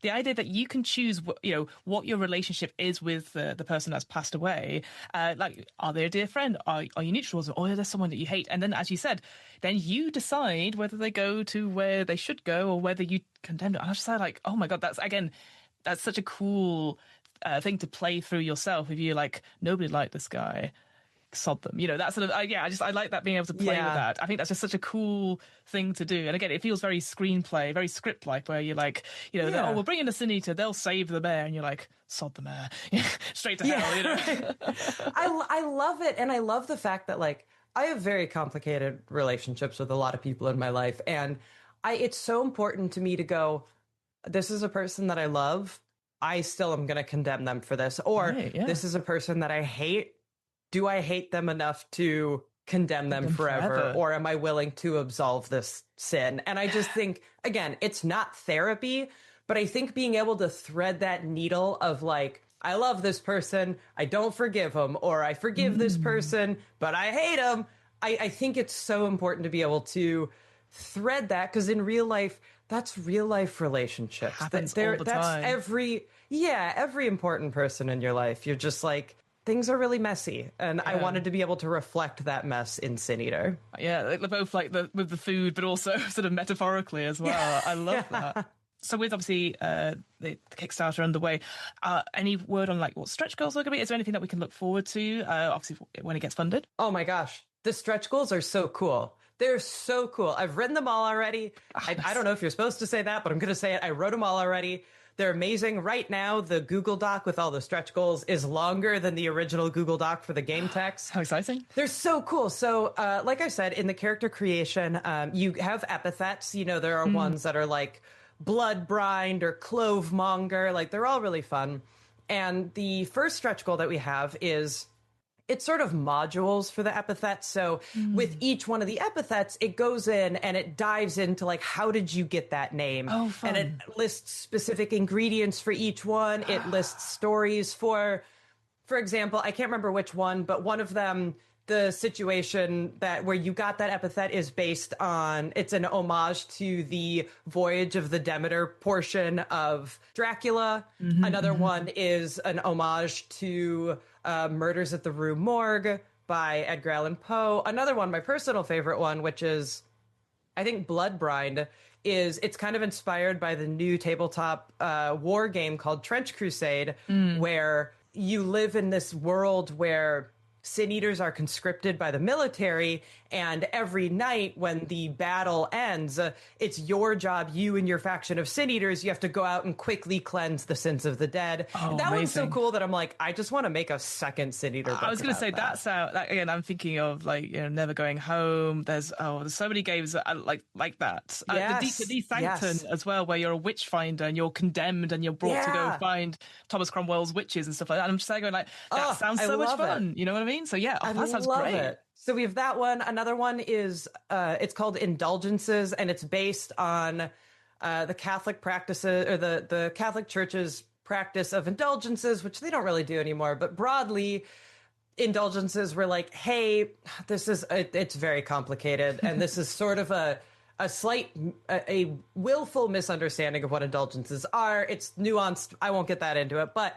the idea that you can choose, what your relationship is with the person that's passed away. Like, are they a dear friend? Are you neutral? Or is there someone that you hate? And then, as you said, then you decide whether they go to where they should go or whether you condemn them. And I was just like, oh my God, that's such a cool thing to play through yourself. If you're like, nobody liked this guy, sod them. That sort of, I like that, being able to play with that. I think that's just such a cool thing to do. And again, it feels very screenplay, very script-like, where you're like, oh, we'll bring in a Sin Eater, they'll save the mayor, and you're like, sod the mayor. Straight to hell, I love it, and I love the fact that, like, I have very complicated relationships with a lot of people in my life, and it's so important to me to go, this is a person that I love, I still am going to condemn them for this. Or this is a person that I hate. Do I hate them enough to condemn them forever? Or am I willing to absolve this sin? And I just think, again, it's not therapy, but I think being able to thread that needle of like, I love this person, I don't forgive him, or I forgive this person, but I hate him. I think it's so important to be able to thread that, because in real life, that's real life relationships. Happens all the time. Every important person in your life. You're just like, things are really messy, and I wanted to be able to reflect that mess in Sin Eater. Yeah, both like with the food, but also sort of metaphorically as well. I love that. So with obviously the Kickstarter underway, any word on like what stretch goals are going to be? Is there anything that we can look forward to, obviously, when it gets funded? Oh my gosh, the stretch goals are so cool. They're so cool. I've written them all already. I don't know if you're supposed to say that, but I'm going to say it. I wrote them all already. They're amazing. Right now, the Google Doc with all the stretch goals is longer than the original Google Doc for the game text. How exciting. They're so cool. So, like I said, in the character creation, you have epithets. There are ones that are like blood brined or clove monger. Like, they're all really fun. And the first stretch goal that we have is it's sort of modules for the epithets. So with each one of the epithets, it goes in and it dives into like, how did you get that name? Oh, fun. And it lists specific ingredients for each one. It lists stories for example, I can't remember which one, but one of them, the situation that where you got that epithet is based on, it's an homage to the Voyage of the Demeter portion of Dracula. Another one is an homage to Murders at the Rue Morgue by Edgar Allan Poe. Another one, my personal favorite one, which is, I think, Bloodbrine, it's kind of inspired by the new tabletop war game called Trench Crusade, where you live in this world where Sin Eaters are conscripted by the military, and every night when the battle ends, it's your job, you and your faction of Sin Eaters, you have to go out and quickly cleanse the sins of the dead. Oh, that amazing. One's so cool that I'm like, I just want to make a second Sin Eater book. I was going to say that again. I'm thinking of like, you know, Never Going Home. There's so many games that are like that. Yes. The Sanctum as well, where you're a witch finder and you're condemned and you're brought to go find Thomas Cromwell's witches and stuff like that. And I'm just going like, that sounds so much fun. You know what I mean? So yeah, that sounds great. It. So we have that one. Another one is it's called Indulgences, and it's based on the Catholic practices, or the Catholic Church's practice of indulgences, which they don't really do anymore. But broadly, indulgences were like, hey, it's very complicated, and this is sort of a willful misunderstanding of what indulgences are. It's nuanced. I won't get that into it, but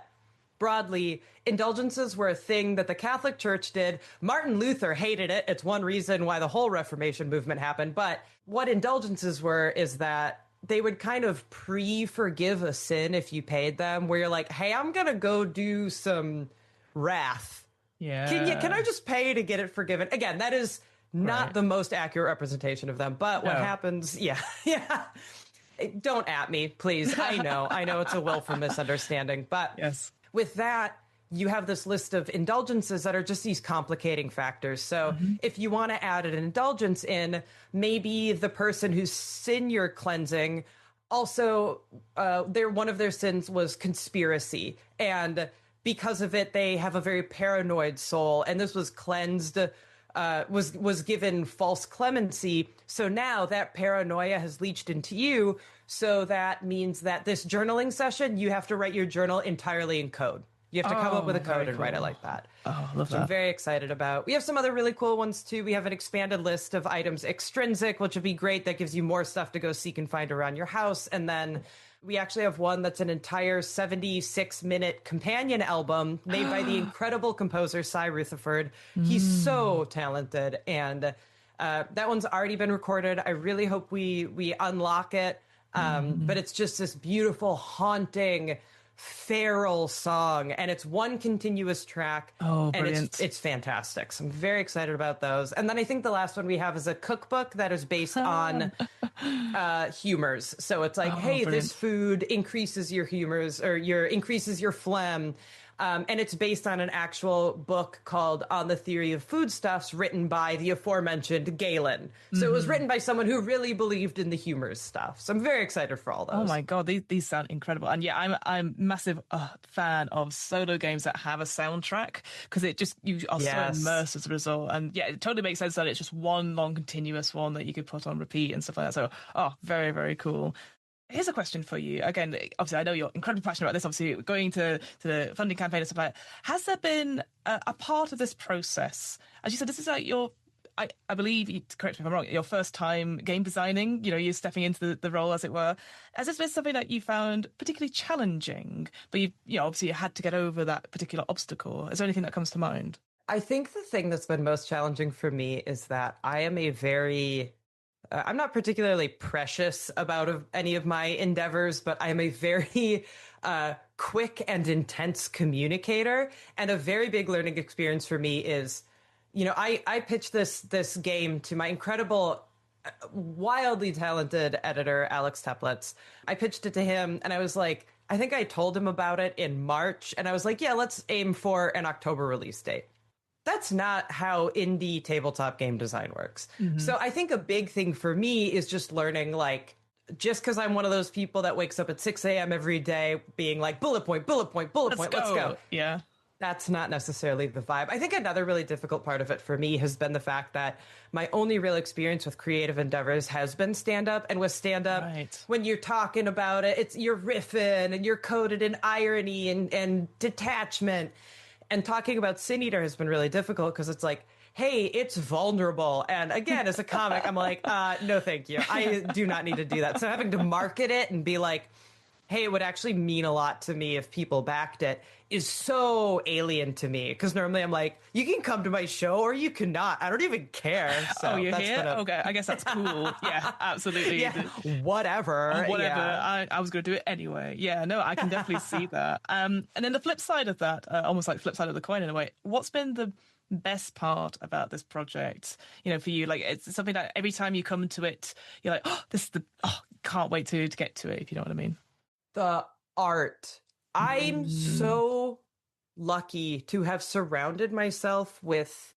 broadly, indulgences were a thing that the Catholic Church did. Martin Luther hated it. It's one reason why the whole Reformation movement happened. But what indulgences were is that they would kind of pre-forgive a sin if you paid them, where you're like, hey, I'm going to go do some wrath. Yeah. Can I just pay to get it forgiven? Again, that is not the most accurate representation of them. But what happens, yeah. Don't at me, please. I know it's a willful misunderstanding. But yes. With that, you have this list of indulgences that are just these complicating factors. So if you want to add an indulgence in, maybe the person whose sin you're cleansing, also one of their sins was conspiracy. And because of it, they have a very paranoid soul. And this was cleansed, was given false clemency. So now that paranoia has leached into you. So that means that this journaling session, you have to write your journal entirely in code. You have to come up with a code and write it like that. Oh, I love that. I'm very excited about. We have some other really cool ones too. We have an expanded list of items extrinsic, which would be great. That gives you more stuff to go seek and find around your house. And then we actually have one that's an entire 76-minute companion album made by the incredible composer Cy Rutherford. He's so talented. And that one's already been recorded. I really hope we unlock it. But it's just this beautiful, haunting, feral song, and it's one continuous track. Oh, and brilliant. it's fantastic. So I'm very excited about those. And then I think the last one we have is a cookbook that is based on humors. So it's like, hey, brilliant. This food increases your humors, or increases your phlegm. And it's based on an actual book called On the Theory of Foodstuffs, written by the aforementioned Galen. So it was written by someone who really believed in the humors stuff. So I'm very excited for all those. Oh my God, these sound incredible. And yeah, I'm massive fan of solo games that have a soundtrack, because you are so immersed as a result. And yeah, it totally makes sense that it's just one long continuous one that you could put on repeat and stuff like that. So, very, very cool. Here's a question for you. Again, obviously, I know you're incredibly passionate about this. Obviously, going to the funding campaign and stuff like that. Has there been a part of this process? As you said, this is like I believe, correct me if I'm wrong, your first time game designing, you're stepping into the role, as it were. Has this been something that you found particularly challenging, but obviously you had to get over that particular obstacle? Is there anything that comes to mind? I think the thing that's been most challenging for me is that I am I'm not particularly precious about any of my endeavors, but I'm a very quick and intense communicator. And a very big learning experience for me is, I pitched this game to my incredible, wildly talented editor, Alex Teplitz. I pitched it to him, and I was like, I think I told him about it in March, and I was like, yeah, let's aim for an October release date. That's not how indie tabletop game design works. So I think a big thing for me is just learning, like, just because I'm one of those people that wakes up at 6 a.m. every day being like, bullet point, bullet point, bullet point, let's go. Yeah. That's not necessarily the vibe. I think another really difficult part of it for me has been the fact that my only real experience with creative endeavors has been stand-up. And with stand-up, when you're talking about it, you're riffing and you're coded in irony and detachment. And talking about Sin Eater has been really difficult because it's like, hey, it's vulnerable. And again, as a comic, I'm like, no, thank you. I do not need to do that. So having to market it and be like, hey, it would actually mean a lot to me if people backed it is so alien to me. Because normally I'm like, you can come to my show or you cannot. I don't even care. So you're here? Okay, I guess that's cool. Yeah, absolutely. Yeah, whatever. Yeah. I was going to do it anyway. Yeah, no, I can definitely see that. And then the flip side of that, almost like flip side of the coin in a way, what's been the best part about this project, for you? Like, it's something that every time you come to it, you're like, can't wait to get to it, if you know what I mean. The art. I'm so lucky to have surrounded myself with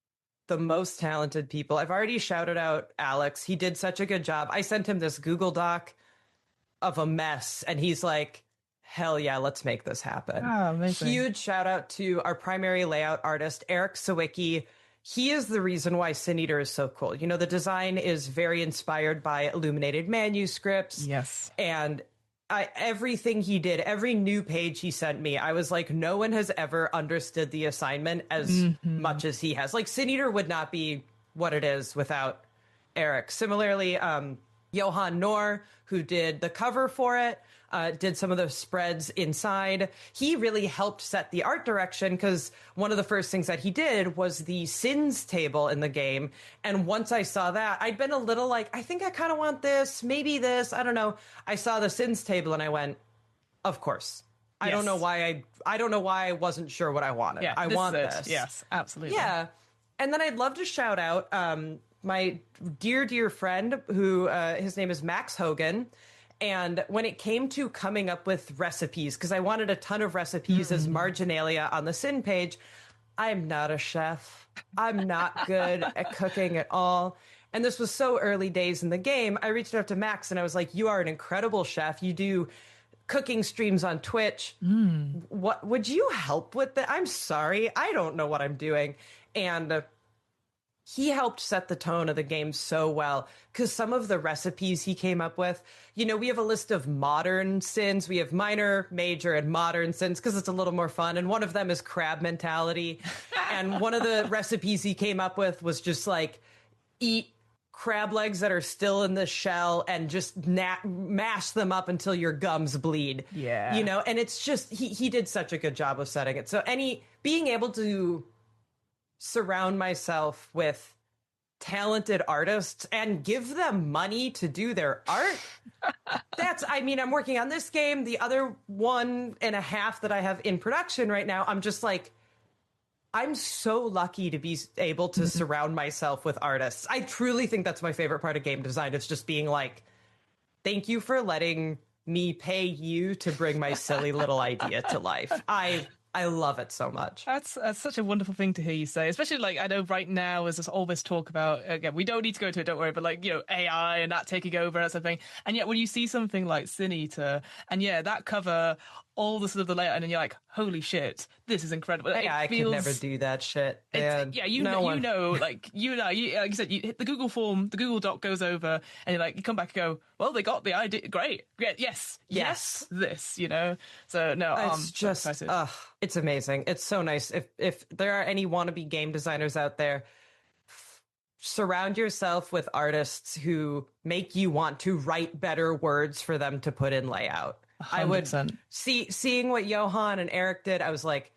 the most talented people. I've already shouted out Alex. He did such a good job. I sent him this Google Doc of a mess, and he's like, hell yeah, let's make this happen. Oh, amazing. Huge shout out to our primary layout artist, Eric Sawicki. He is the reason why Sin Eater is so cool. The design is very inspired by illuminated manuscripts. Yes. And everything he did, every new page he sent me, I was like, no one has ever understood the assignment as much as he has. Like, Sin Eater would not be what it is without Eric. Similarly, Johan Noor, who did the cover for it, did some of the spreads inside. He really helped set the art direction because one of the first things that he did was the sins table in the game. And once I saw that, I'd been a little like, I think I kind of want this, maybe this, I don't know. I saw the sins table and I went, of course. Yes. I don't know why I wasn't sure what I wanted. Yeah, I want this. Yes, absolutely. Yeah. And then I'd love to shout out my dear friend who his name is Max Hogan. And when it came to coming up with recipes, because I wanted a ton of recipes as marginalia on the Sin page, I'm not a chef. I'm not good at cooking at all. And this was so early days in the game. I reached out to Max and I was like, you are an incredible chef. You do cooking streams on Twitch. What would you help with that? I'm sorry. I don't know what I'm doing. And he helped set the tone of the game so well because some of the recipes he came up with, we have a list of modern sins. We have minor, major, and modern sins because it's a little more fun. And one of them is crab mentality. And one of the recipes he came up with was just like, eat crab legs that are still in the shell and just mash them up until your gums bleed. Yeah. And it's just, he did such a good job of setting it. So being able to surround myself with talented artists and give them money to do their art. I'm working on this game. The other 1.5 that I have in production right now, I'm just like, I'm so lucky to be able to surround myself with artists. I truly think that's my favorite part of game design. It's just being like, thank you for letting me pay you to bring my silly little idea to life. I love it so much. That's such a wonderful thing to hear you say, especially like I know right now there's all this talk about, again, we don't need to go into it, don't worry, but like, AI and that taking over and something. And yet when you see something like Sin Eater and that cover, all the sort of the layout, and then you're like, holy shit, this is incredible. I could never do that shit. And like you said, you hit the Google form, the Google Doc goes over, and you're like, you come back and go, well, they got the idea, great, yes, this, So no, it's just, it's amazing. It's so nice. If there are any wannabe game designers out there, surround yourself with artists who make you want to write better words for them to put in layout. 100%. I would seeing what Johan and Eric did. I was like,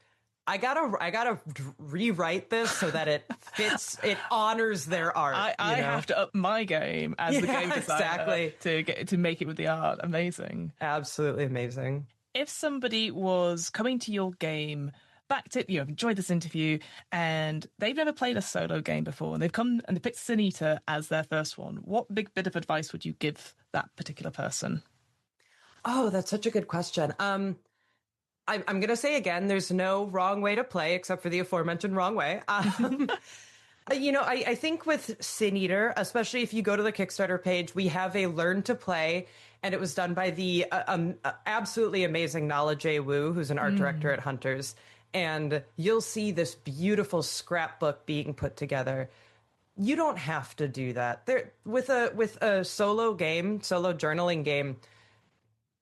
I gotta rewrite this so that it fits, it honors their art. I have to up my game as the game designer to make it with the art. Amazing, absolutely amazing. If somebody was coming to your game, backed it, enjoyed this interview, and they've never played a solo game before, and they've come and they picked Sin Eater as their first one, what big bit of advice would you give that particular person? Oh, that's such a good question. I'm going to say again, there's no wrong way to play except for the aforementioned wrong way. I think with Sin Eater, especially if you go to the Kickstarter page, we have a Learn to Play, and it was done by the absolutely amazing Nala J. Wu, who's an art director at Hunters. And you'll see this beautiful scrapbook being put together. You don't have to do that. With a solo journaling game,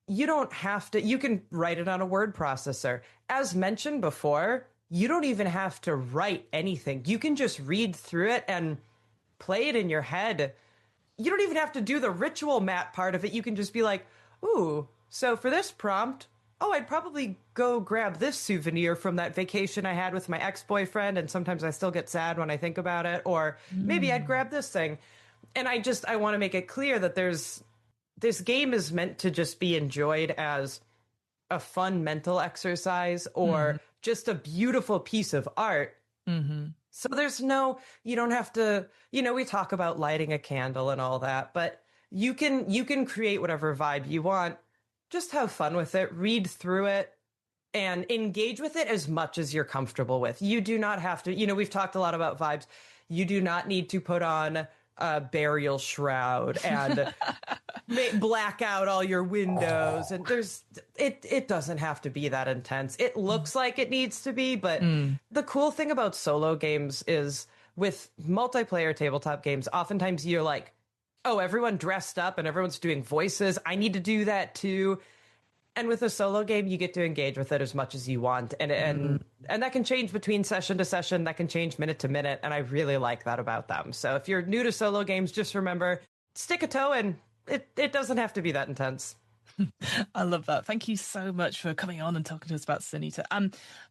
you don't have to. You can write it on a word processor. As mentioned before, you don't even have to write anything. You can just read through it and play it in your head. You don't even have to do the ritual map part of it. You can just be like, ooh, so for this prompt, I'd probably go grab this souvenir from that vacation I had with my ex-boyfriend, and sometimes I still get sad when I think about it, or maybe I'd grab this thing. And I want to make it clear that this game is meant to just be enjoyed as a fun mental exercise or just a beautiful piece of art. So you don't have to, we talk about lighting a candle and all that, but you can create whatever vibe you want. Just have fun with it, read through it, and engage with it as much as you're comfortable with. You do not have to, we've talked a lot about vibes. You do not need to put on a burial shroud and black out all your windows. And it doesn't have to be that intense. It looks like it needs to be, but the cool thing about solo games is with multiplayer tabletop games, oftentimes you're like, oh, everyone dressed up and everyone's doing voices. I need to do that too. And with a solo game, you get to engage with it as much as you want. And that can change between session to session. That can change minute to minute. And I really like that about them. So if you're new to solo games, just remember, stick a toe in. It doesn't have to be that intense. I love that. Thank you so much for coming on and talking to us about Sin Eater.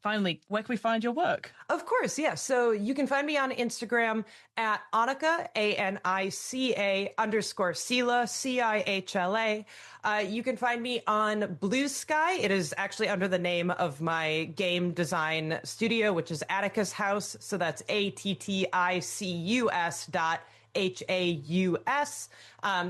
Finally, where can we find your work? Of course, yeah. So you can find me on Instagram at Anica, ANICA _Cihla, CIHLA. You can find me on Blue Sky. It is actually under the name of my game design studio, which is Atticus House. So that's ATTICUS.HAUS.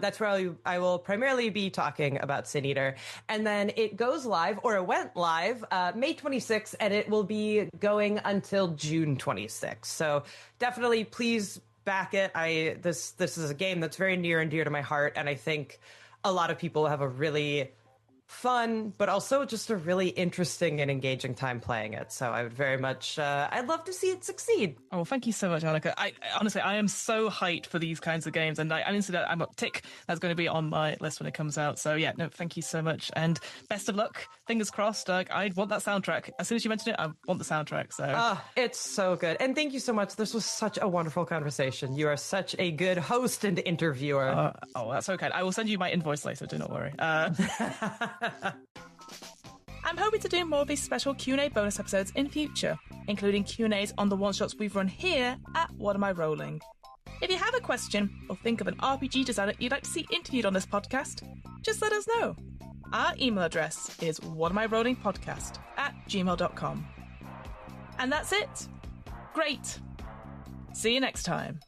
That's where I will primarily be talking about Sin Eater. And then it goes live, or it went live, May 26th, and it will be going until June 26th. So definitely please back it. This is a game that's very near and dear to my heart, and I think a lot of people have a really fun, but also just a really interesting and engaging time playing it. So I would very much, I'd love to see it succeed. Oh, well, thank you so much, Anica. Honestly, I am so hyped for these kinds of games, and I'm a tick. That's going to be on my list when it comes out. So yeah, no, thank you so much, and best of luck. Fingers crossed. I want that soundtrack. As soon as you mentioned it, I want the soundtrack. So it's so good, and thank you so much. This was such a wonderful conversation. You are such a good host and interviewer. That's okay. I will send you my invoice later. Do not worry. I'm hoping to do more of these special Q&A bonus episodes in future, including Q&As on the one-shots we've run here at What Am I Rolling? If you have a question or think of an RPG designer you'd like to see interviewed on this podcast, just let us know. Our email address is whatamirollingpodcast@gmail.com. And that's it. Great. See you next time.